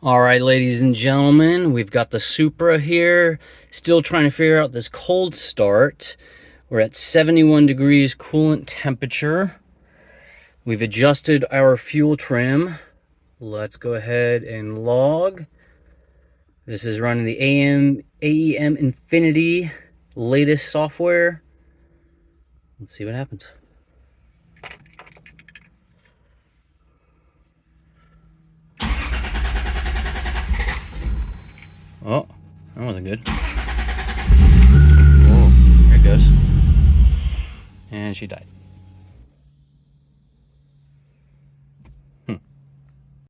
All right, ladies and gentlemen, we've got the Supra here. Still trying to figure out this cold start. We're at 71 degrees coolant temperature. We've adjusted our fuel trim. Let's go ahead and log. This is running the AEM Infinity latest software. Let's see what happens. Oh, that wasn't good. Oh, there it goes. And she died.